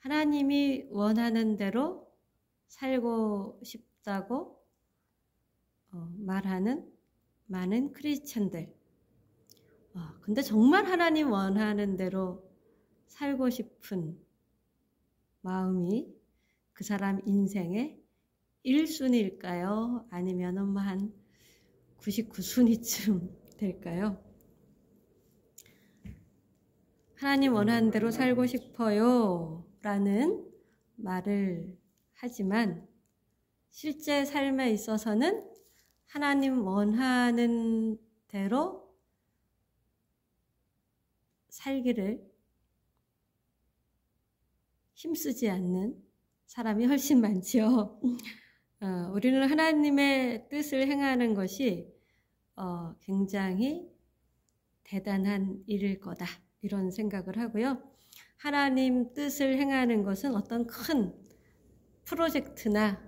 하나님이 원하는 대로 살고 싶다고 말하는 많은 크리스천들. 근데 정말 하나님 원하는 대로 살고 싶은 마음이 그 사람 인생의 1순위일까요? 아니면 한 99순위쯤 될까요? 하나님 원하는 대로 살고 싶어요 라는 말을 하지만 실제 삶에 있어서는 하나님 원하는 대로 살기를 힘쓰지 않는 사람이 훨씬 많지요. 우리는 하나님의 뜻을 행하는 것이 굉장히 대단한 일일 거다, 이런 생각을 하고요. 하나님 뜻을 행하는 것은 어떤 큰 프로젝트나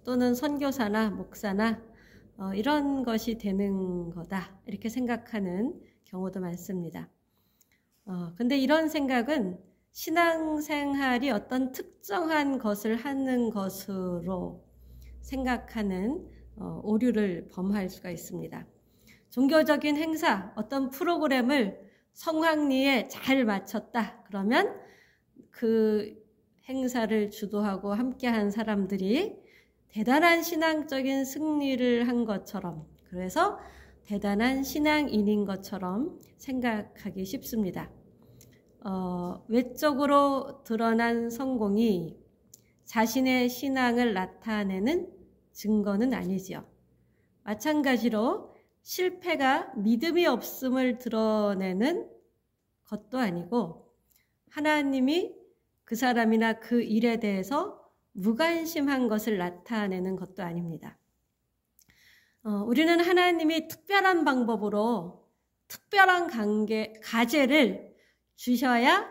또는 선교사나 목사나 이런 것이 되는 거다, 이렇게 생각하는 경우도 많습니다. 근데 이런 생각은 신앙생활이 어떤 특정한 것을 하는 것으로 생각하는 오류를 범할 수가 있습니다. 종교적인 행사, 어떤 프로그램을 성황리에 잘 마쳤다 그러면 그 행사를 주도하고 함께한 사람들이 대단한 신앙적인 승리를 한 것처럼, 그래서 대단한 신앙인인 것처럼 생각하기 쉽습니다. 외적으로 드러난 성공이 자신의 신앙을 나타내는 증거는 아니지요. 마찬가지로 실패가 믿음이 없음을 드러내는 것도 아니고 하나님이 그 사람이나 그 일에 대해서 무관심한 것을 나타내는 것도 아닙니다. 우리는 하나님이 특별한 방법으로 특별한 가제를 주셔야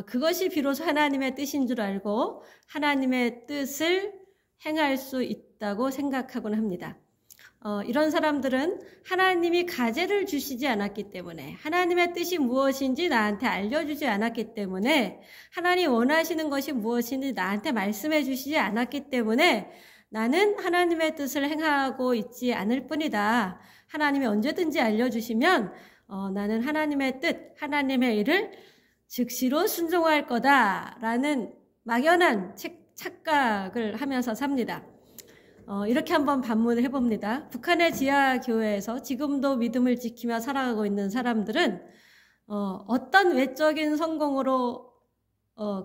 그것이 비로소 하나님의 뜻인 줄 알고 하나님의 뜻을 행할 수 있다고 생각하곤 합니다. 이런 사람들은 하나님이 가제를 주시지 않았기 때문에, 하나님의 뜻이 무엇인지 나한테 알려주지 않았기 때문에, 하나님 원하시는 것이 무엇인지 나한테 말씀해 주시지 않았기 때문에 나는 하나님의 뜻을 행하고 있지 않을 뿐이다. 하나님이 언제든지 알려주시면 나는 하나님의 뜻, 하나님의 일을 즉시로 순종할 거다라는 막연한 착각을 하면서 삽니다. 이렇게 한번 반문을 해봅니다. 북한의 지하교회에서 지금도 믿음을 지키며 살아가고 있는 사람들은 어떤 외적인 성공으로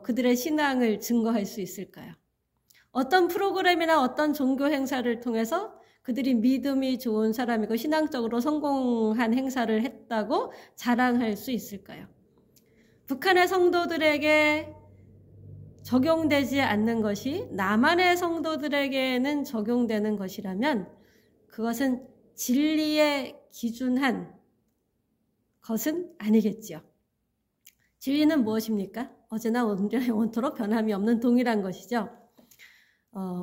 그들의 신앙을 증거할 수 있을까요? 어떤 프로그램이나 어떤 종교 행사를 통해서 그들이 믿음이 좋은 사람이고 신앙적으로 성공한 행사를 했다고 자랑할 수 있을까요? 북한의 성도들에게 적용되지 않는 것이 남한의 성도들에게는 적용되는 것이라면 그것은 진리에 기준한 것은 아니겠지요. 진리는 무엇입니까? 어제나 오늘토록 변함이 없는 동일한 것이죠.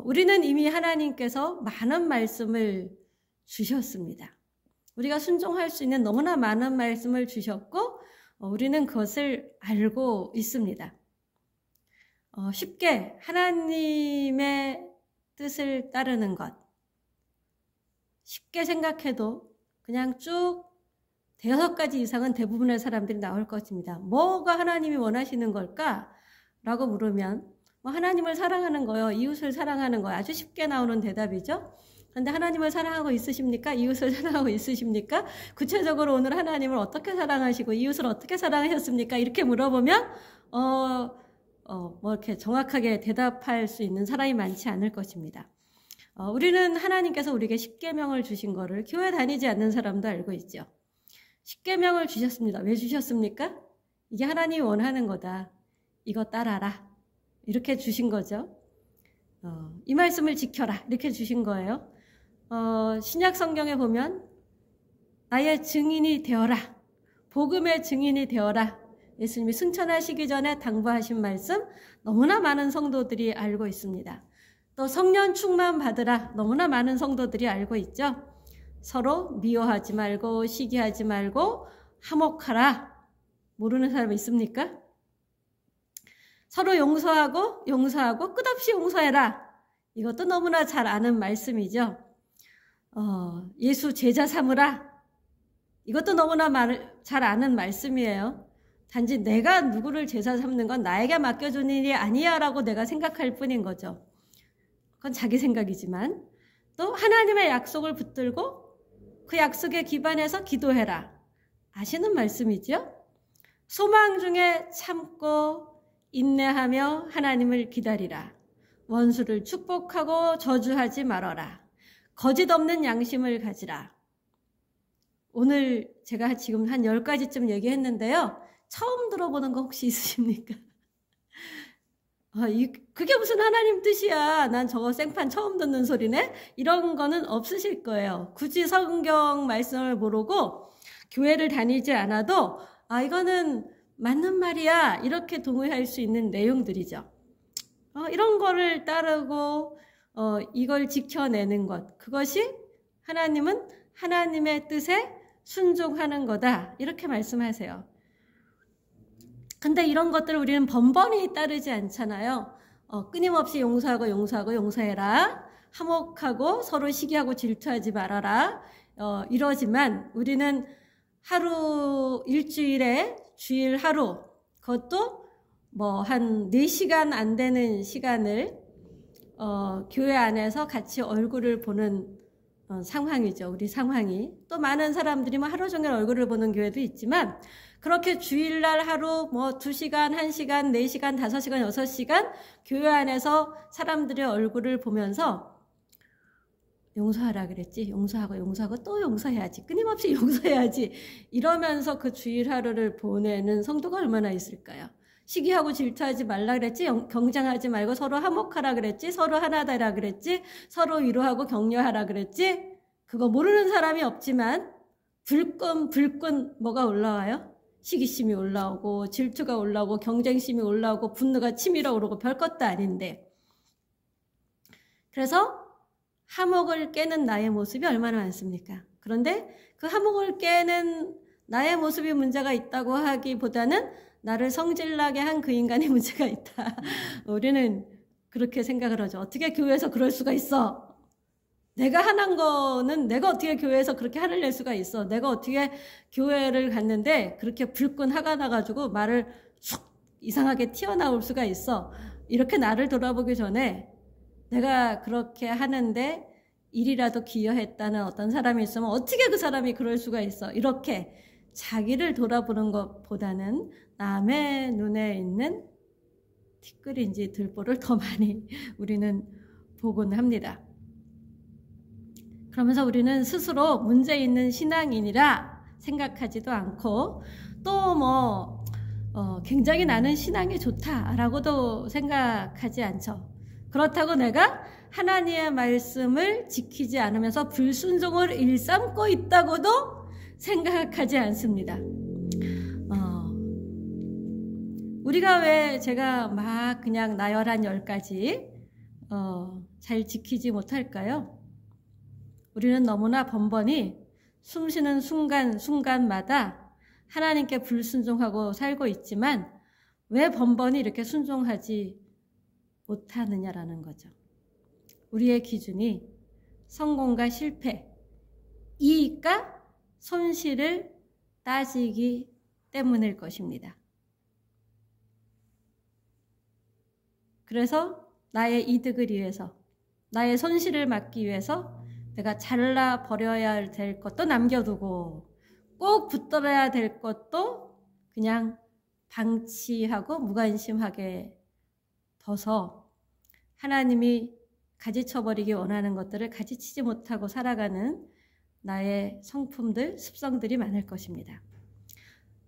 우리는 이미 하나님께서 많은 말씀을 주셨습니다. 우리가 순종할 수 있는 너무나 많은 말씀을 주셨고 우리는 그것을 알고 있습니다. 쉽게 하나님의 뜻을 따르는 것, 쉽게 생각해도 그냥 쭉 5가지 이상은 대부분의 사람들이 나올 것입니다. 뭐가 하나님이 원하시는 걸까? 라고 물으면 하나님을 사랑하는 거요, 이웃을 사랑하는 거요, 아주 쉽게 나오는 대답이죠. 그런데 하나님을 사랑하고 있으십니까? 이웃을 사랑하고 있으십니까? 구체적으로 오늘 하나님을 어떻게 사랑하시고 이웃을 어떻게 사랑하셨습니까? 이렇게 물어보면 이렇게 정확하게 대답할 수 있는 사람이 많지 않을 것입니다. 우리는 하나님께서 우리에게 십계명을 주신 거를 교회 다니지 않는 사람도 알고 있죠. 십계명을 주셨습니다. 왜 주셨습니까? 이게 하나님이 원하는 거다. 이거 따라라. 이렇게 주신 거죠. 이 말씀을 지켜라. 이렇게 주신 거예요. 신약 성경에 보면 나의 증인이 되어라. 복음의 증인이 되어라. 예수님이 승천하시기 전에 당부하신 말씀 너무나 많은 성도들이 알고 있습니다. 또 성령 충만 받으라. 너무나 많은 성도들이 알고 있죠. 서로 미워하지 말고 시기하지 말고 화목하라. 모르는 사람 있습니까? 서로 용서하고 끝없이 용서해라. 이것도 너무나 잘 아는 말씀이죠. 예수 제자 삼으라. 이것도 너무나 잘 아는 말씀이에요. 단지 내가 누구를 제자 삼는 건 나에게 맡겨준 일이 아니야 라고 내가 생각할 뿐인 거죠. 그건 자기 생각이지만 또 하나님의 약속을 붙들고 그 약속에 기반해서 기도해라. 아시는 말씀이죠? 소망 중에 참고 인내하며 하나님을 기다리라. 원수를 축복하고 저주하지 말아라. 거짓 없는 양심을 가지라. 오늘 제가 지금 한 10가지쯤 얘기했는데요. 처음 들어보는 거 혹시 있으십니까? 그게 무슨 하나님 뜻이야. 난 저거 생판 처음 듣는 소리네. 이런 거는 없으실 거예요. 굳이 성경 말씀을 모르고 교회를 다니지 않아도 이거는 맞는 말이야. 이렇게 동의할 수 있는 내용들이죠. 이런 거를 따르고 이걸 지켜내는 것. 그것이 하나님은 하나님의 뜻에 순종하는 거다. 이렇게 말씀하세요. 근데 이런 것들을 우리는 번번이 따르지 않잖아요. 끊임없이 용서해라. 화목하고 서로 시기하고 질투하지 말아라. 이러지만 우리는 일주일에 주일 하루, 그것도 한 4시간 안 되는 시간을 교회 안에서 같이 얼굴을 보는 상황이죠. 우리 상황이. 또 많은 사람들이 하루 종일 얼굴을 보는 교회도 있지만 그렇게 주일날 하루 2시간, 1시간, 4시간, 5시간, 6시간 교회 안에서 사람들의 얼굴을 보면서 용서하라 그랬지. 용서하고 또 용서해야지. 끊임없이 용서해야지. 이러면서 그 주일 하루를 보내는 성도가 얼마나 있을까요? 시기하고 질투하지 말라 그랬지. 경쟁하지 말고 서로 화목하라 그랬지. 서로 하나 되라 그랬지. 서로 위로하고 격려하라 그랬지. 그거 모르는 사람이 없지만 불끈 뭐가 올라와요? 시기심이 올라오고 질투가 올라오고 경쟁심이 올라오고 분노가 치밀어 오르고 별것도 아닌데. 그래서 화목을 깨는 나의 모습이 얼마나 많습니까? 그런데 그 화목을 깨는 나의 모습이 문제가 있다고 하기보다는 나를 성질나게 한 그 인간이 문제가 있다. 우리는 그렇게 생각을 하죠. 어떻게 교회에서 그럴 수가 있어? 내가 화난 거는 내가 어떻게 교회에서 그렇게 화를 낼 수가 있어? 내가 어떻게 교회를 갔는데 그렇게 불끈 화가 나가지고 말을 쑥 이상하게 튀어나올 수가 있어? 이렇게 나를 돌아보기 전에 내가 그렇게 하는데 일이라도 기여했다는 어떤 사람이 있으면 어떻게 그 사람이 그럴 수가 있어? 이렇게 자기를 돌아보는 것보다는 남의 눈에 있는 티끌인지 들보를 더 많이 우리는 보곤 합니다. 그러면서 우리는 스스로 문제 있는 신앙인이라 생각하지도 않고 또 굉장히 나는 신앙이 좋다라고도 생각하지 않죠. 그렇다고 내가 하나님의 말씀을 지키지 않으면서 불순종을 일삼고 있다고도 생각하지 않습니다. 우리가 왜 제가 그냥 나열한 10가지 잘 지키지 못할까요? 우리는 너무나 번번이 숨쉬는 순간마다 하나님께 불순종하고 살고 있지만 왜 번번이 이렇게 순종하지 못하느냐라는 거죠. 우리의 기준이 성공과 실패, 이익과 손실을 따지기 때문일 것입니다. 그래서 나의 이득을 위해서, 나의 손실을 막기 위해서 내가 잘라버려야 될 것도 남겨두고 꼭 붙들어야 될 것도 그냥 방치하고 무관심하게 둬서 하나님이 가지쳐버리기 원하는 것들을 가지치지 못하고 살아가는 나의 성품들, 습성들이 많을 것입니다.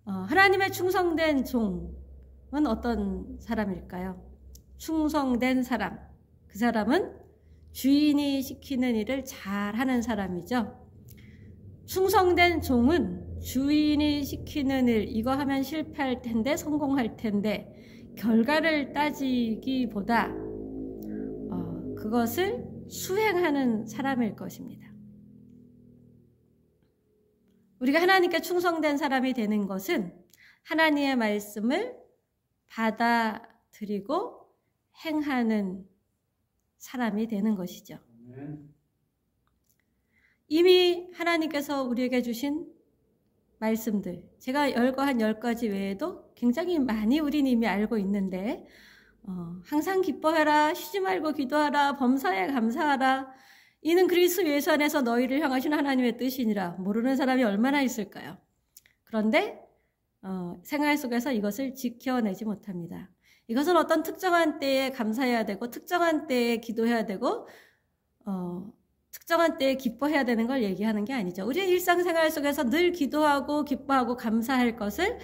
하나님의 충성된 종은 어떤 사람일까요? 충성된 사람, 그 사람은 주인이 시키는 일을 잘하는 사람이죠. 충성된 종은 주인이 시키는 일, 이거 하면 실패할 텐데 성공할 텐데 결과를 따지기보다 그것을 수행하는 사람일 것입니다. 우리가 하나님께 충성된 사람이 되는 것은 하나님의 말씀을 받아 드리고 행하는 사람이 되는 것이죠. 이미 하나님께서 우리에게 주신 말씀들, 제가 한 10가지 외에도 굉장히 많이 우리는 이미 알고 있는데, 항상 기뻐하라, 쉬지 말고 기도하라, 범사에 감사하라, 이는 그리스도 예수 안에서 너희를 향하신 하나님의 뜻이니라. 모르는 사람이 얼마나 있을까요? 그런데 생활 속에서 이것을 지켜내지 못합니다. 이것은 어떤 특정한 때에 감사해야 되고, 특정한 때에 기도해야 되고, 특정한 때에 기뻐해야 되는 걸 얘기하는 게 아니죠. 우리의 일상생활 속에서 늘 기도하고 기뻐하고 감사할 것을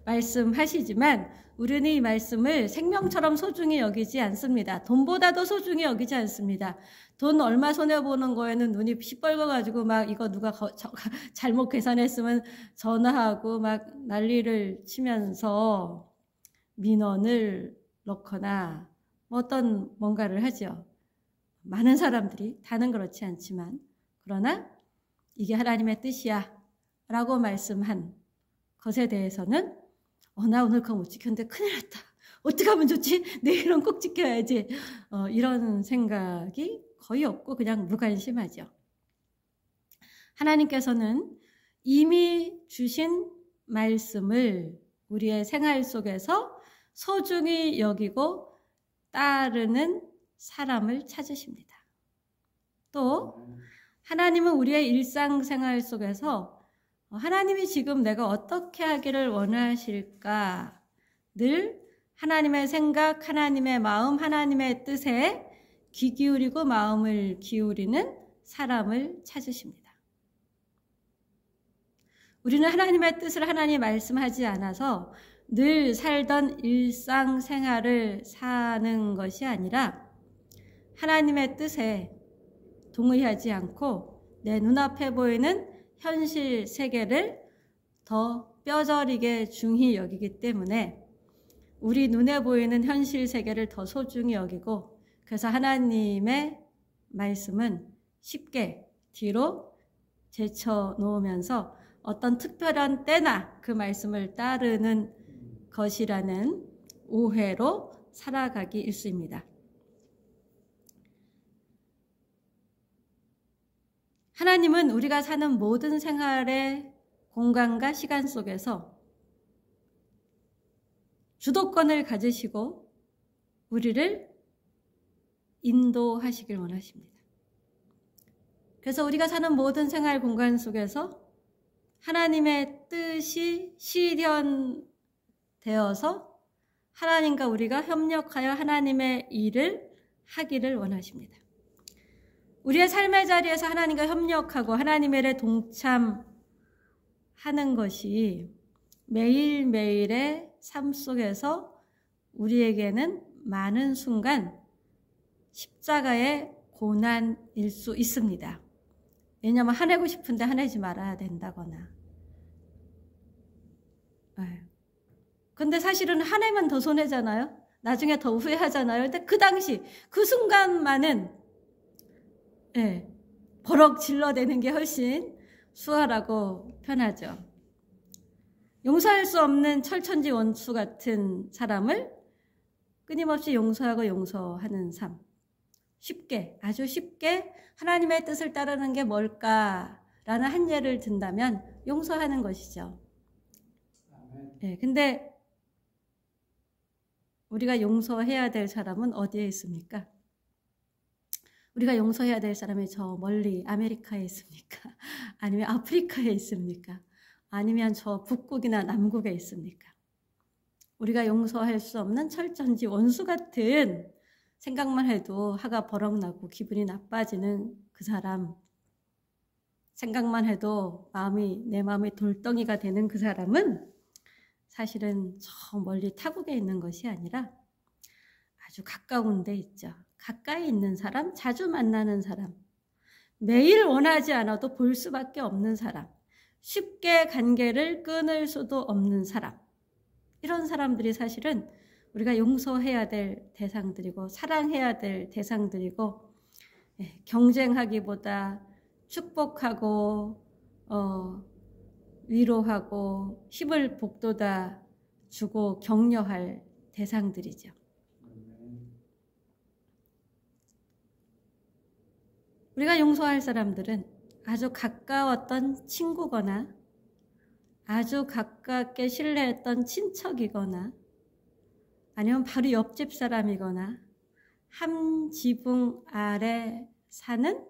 말씀하시지만 우리는 이 말씀을 생명처럼 소중히 여기지 않습니다. 돈보다도 소중히 여기지 않습니다. 돈 얼마 손해보는 거에는 눈이 시뻘거가지고 막 이거 누가 잘못 계산했으면 전화하고 막 난리를 치면서 민원을 넣거나 어떤 뭔가를 하죠. 많은 사람들이, 다는 그렇지 않지만, 그러나 이게 하나님의 뜻이야 라고 말씀한 것에 대해서는 나 오늘 그거 못 지켰는데 큰일 났다. 어떻게 하면 좋지? 내일은 꼭 지켜야지. 이런 생각이 거의 없고 그냥 무관심하죠. 하나님께서는 이미 주신 말씀을 우리의 생활 속에서 소중히 여기고 따르는 사람을 찾으십니다. 또 하나님은 우리의 일상생활 속에서 하나님이 지금 내가 어떻게 하기를 원하실까 늘 하나님의 생각, 하나님의 마음, 하나님의 뜻에 귀 기울이고 마음을 기울이는 사람을 찾으십니다. 우리는 하나님의 뜻을 하나님 말씀하지 않아서 늘 살던 일상생활을 사는 것이 아니라 하나님의 뜻에 동의하지 않고 내 눈앞에 보이는 현실 세계를 더 뼈저리게 중히 여기기 때문에 우리 눈에 보이는 현실 세계를 더 소중히 여기고, 그래서 하나님의 말씀은 쉽게 뒤로 제쳐놓으면서 어떤 특별한 때나 그 말씀을 따르는 것이라는 오해로 살아가기 일쑤입니다. 하나님은 우리가 사는 모든 생활의 공간과 시간 속에서 주도권을 가지시고 우리를 인도하시길 원하십니다. 그래서 우리가 사는 모든 생활 공간 속에서 하나님의 뜻이 실현되어서 하나님과 우리가 협력하여 하나님의 일을 하기를 원하십니다. 우리의 삶의 자리에서 하나님과 협력하고 하나님의 일에 동참하는 것이 매일매일의 삶 속에서 우리에게는 많은 순간 십자가의 고난일 수 있습니다. 왜냐하면 화내고 싶은데 화내지 말아야 된다거나. 근데 사실은 화내면 더 손해잖아요. 나중에 더 후회하잖아요. 근데 그 당시 그 순간만은 버럭 질러대는 게 훨씬 수월하고 편하죠. 용서할 수 없는 철천지 원수 같은 사람을 끊임없이 용서하고 용서하는 삶. 쉽게, 아주 쉽게 하나님의 뜻을 따르는 게 뭘까라는 한 예를 든다면 용서하는 것이죠. 근데 우리가 용서해야 될 사람은 어디에 있습니까? 우리가 용서해야 될 사람이 저 멀리 아메리카에 있습니까? 아니면 아프리카에 있습니까? 아니면 저 북극이나 남극에 있습니까? 우리가 용서할 수 없는 철천지 원수 같은 생각만 해도 화가 버럭 나고 기분이 나빠지는 그 사람, 생각만 해도 내 마음이 돌덩이가 되는 그 사람은 사실은 저 멀리 타국에 있는 것이 아니라 아주 가까운 데 있죠. 가까이 있는 사람, 자주 만나는 사람, 매일 원하지 않아도 볼 수밖에 없는 사람, 쉽게 관계를 끊을 수도 없는 사람, 이런 사람들이 사실은 우리가 용서해야 될 대상들이고 사랑해야 될 대상들이고, 경쟁하기보다 축복하고 위로하고 힘을 북돋아 주고 격려할 대상들이죠. 우리가 용서할 사람들은 아주 가까웠던 친구거나 아주 가깝게 신뢰했던 친척이거나 아니면 바로 옆집 사람이거나 한 지붕 아래 사는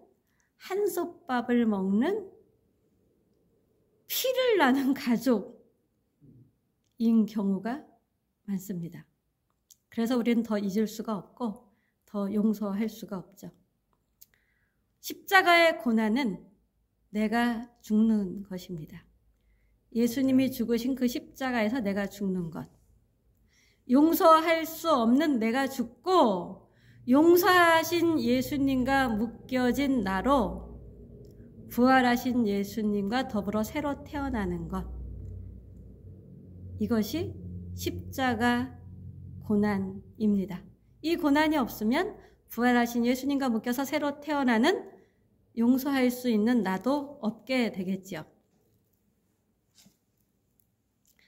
한솥밥을 먹는 피를 나는 가족인 경우가 많습니다. 그래서 우리는 더 잊을 수가 없고 더 용서할 수가 없죠. 십자가의 고난은 내가 죽는 것입니다. 예수님이 죽으신 그 십자가에서 내가 죽는 것. 용서할 수 없는 내가 죽고 용서하신 예수님과 묶여진 나로 부활하신 예수님과 더불어 새로 태어나는 것. 이것이 십자가 고난입니다. 이 고난이 없으면 부활하신 예수님과 묶여서 새로 태어나는 용서할 수 있는 나도 없게 되겠지요.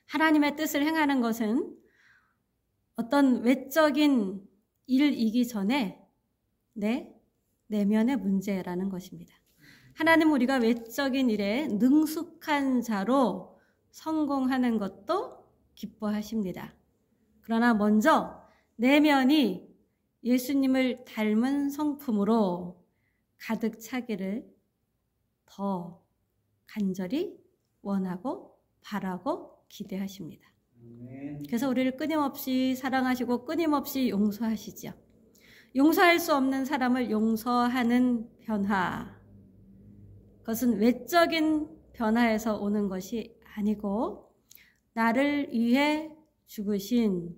하나님의 뜻을 행하는 것은 어떤 외적인 일이기 전에 내 내면의 문제라는 것입니다. 하나님은 우리가 외적인 일에 능숙한 자로 성공하는 것도 기뻐하십니다. 그러나 먼저 내면이 예수님을 닮은 성품으로 가득 차기를 더 간절히 원하고 바라고 기대하십니다. 그래서 우리를 끊임없이 사랑하시고 끊임없이 용서하시죠. 용서할 수 없는 사람을 용서하는 변화. 그것은 외적인 변화에서 오는 것이 아니고 나를 위해 죽으신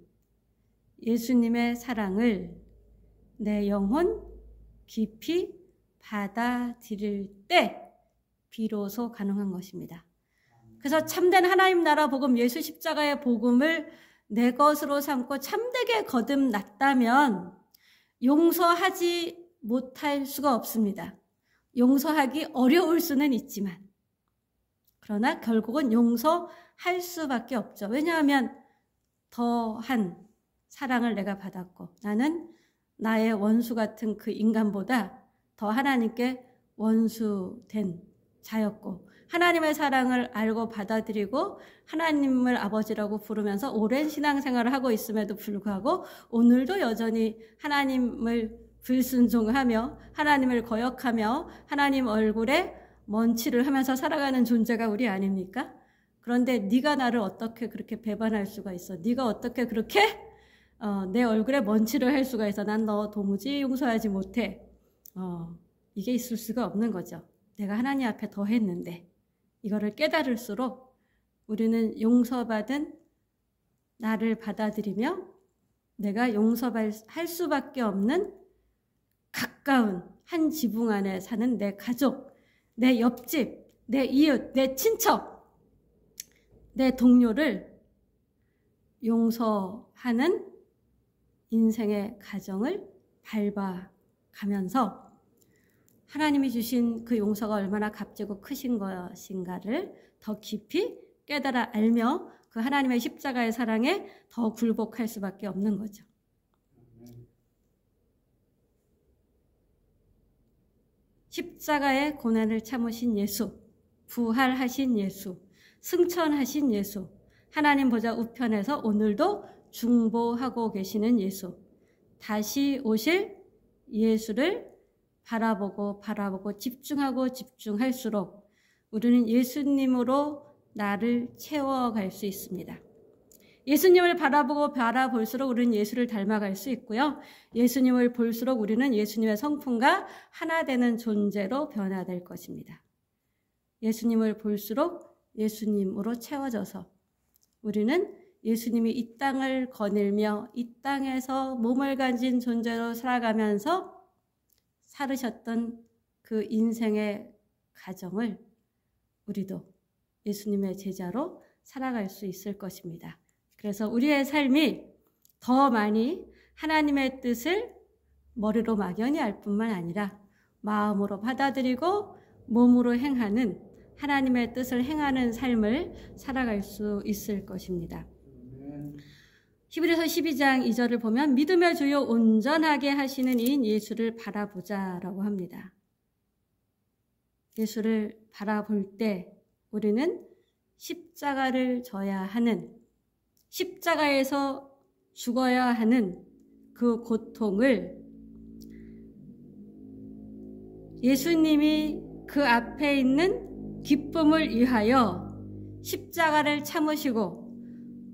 예수님의 사랑을 내 영혼 깊이 받아들일 때 비로소 가능한 것입니다. 그래서 참된 하나님 나라 복음, 예수 십자가의 복음을 내 것으로 삼고 참되게 거듭났다면 용서하지 못할 수가 없습니다. 용서하기 어려울 수는 있지만 그러나 결국은 용서할 수밖에 없죠. 왜냐하면 더한 사랑을 내가 받았고 나는 나의 원수 같은 그 인간보다 더 하나님께 원수된 자였고 하나님의 사랑을 알고 받아들이고 하나님을 아버지라고 부르면서 오랜 신앙생활을 하고 있음에도 불구하고 오늘도 여전히 하나님을 불순종하며 하나님을 거역하며 하나님 얼굴에 먼치를 하면서 살아가는 존재가 우리 아닙니까? 그런데 네가 나를 어떻게 그렇게 배반할 수가 있어? 네가 어떻게 그렇게 내 얼굴에 먼치를 할 수가 있어? 난 너 도무지 용서하지 못해. 이게 있을 수가 없는 거죠. 내가 하나님 앞에 더 했는데 이거를 깨달을수록 우리는 용서받은 나를 받아들이며 내가 용서할 수밖에 없는 가까운 한 지붕 안에 사는 내 가족, 내 옆집, 내 이웃, 내 친척, 내 동료를 용서하는 인생의 가정을 밟아가면서 하나님이 주신 그 용서가 얼마나 값지고 크신 것인가를 더 깊이 깨달아 알며 그 하나님의 십자가의 사랑에 더 굴복할 수밖에 없는 거죠. 십자가의 고난을 참으신 예수, 부활하신 예수, 승천하신 예수, 하나님 보좌 우편에서 오늘도 중보하고 계시는 예수, 다시 오실 예수를 바라보고 집중할수록 우리는 예수님으로 나를 채워갈 수 있습니다. 예수님을 바라볼수록 우리는 예수를 닮아갈 수 있고요. 예수님을 볼수록 우리는 예수님의 성품과 하나 되는 존재로 변화될 것입니다. 예수님을 볼수록 예수님으로 채워져서 우리는 예수님이 이 땅을 거닐며 이 땅에서 몸을 가진 존재로 살아가면서 살으셨던 그 인생의 가정을 우리도 예수님의 제자로 살아갈 수 있을 것입니다. 그래서 우리의 삶이 더 많이 하나님의 뜻을 머리로 막연히 알 뿐만 아니라 마음으로 받아들이고 몸으로 행하는 하나님의 뜻을 행하는 삶을 살아갈 수 있을 것입니다. 히브리서 12장 2절을 보면 믿음의 주요 온전하게 하시는 이인 예수를 바라보자라고 합니다. 예수를 바라볼 때 우리는 십자가를 져야 하는, 십자가에서 죽어야 하는 그 고통을 예수님이 그 앞에 있는 기쁨을 위하여 십자가를 참으시고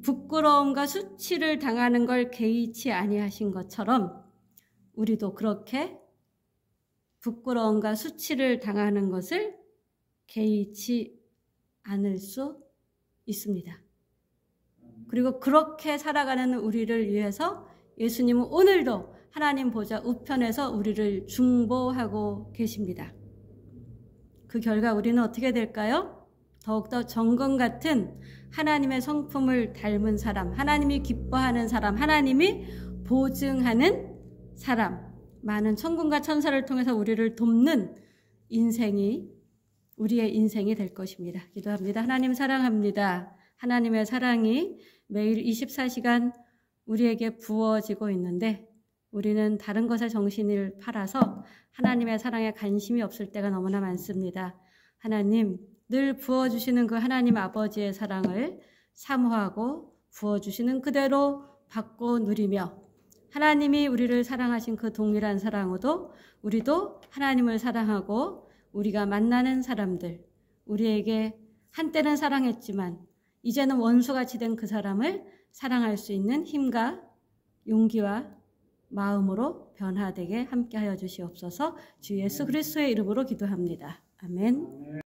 부끄러움과 수치를 당하는 걸 개의치 아니하신 것처럼 우리도 그렇게 부끄러움과 수치를 당하는 것을 개의치 않을 수 있습니다. 그리고 그렇게 살아가는 우리를 위해서 예수님은 오늘도 하나님 보좌 우편에서 우리를 중보하고 계십니다. 그 결과 우리는 어떻게 될까요? 더욱더 정금 같은 하나님의 성품을 닮은 사람, 하나님이 기뻐하는 사람, 하나님이 보증하는 사람, 많은 천군과 천사를 통해서 우리를 돕는 인생이 우리의 인생이 될 것입니다. 기도합니다. 하나님 사랑합니다. 하나님의 사랑이 매일 24시간 우리에게 부어지고 있는데 우리는 다른 것에 정신을 팔아서 하나님의 사랑에 관심이 없을 때가 너무나 많습니다. 하나님, 늘 부어주시는 그 하나님 아버지의 사랑을 사모하고 부어주시는 그대로 받고 누리며 하나님이 우리를 사랑하신 그 동일한 사랑으로 우리도 하나님을 사랑하고 우리가 만나는 사람들, 우리에게 한때는 사랑했지만 이제는 원수같이 된 그 사람을 사랑할 수 있는 힘과 용기와 마음으로 변화되게 함께하여 주시옵소서. 주 예수 그리스도의 이름으로 기도합니다. 아멘.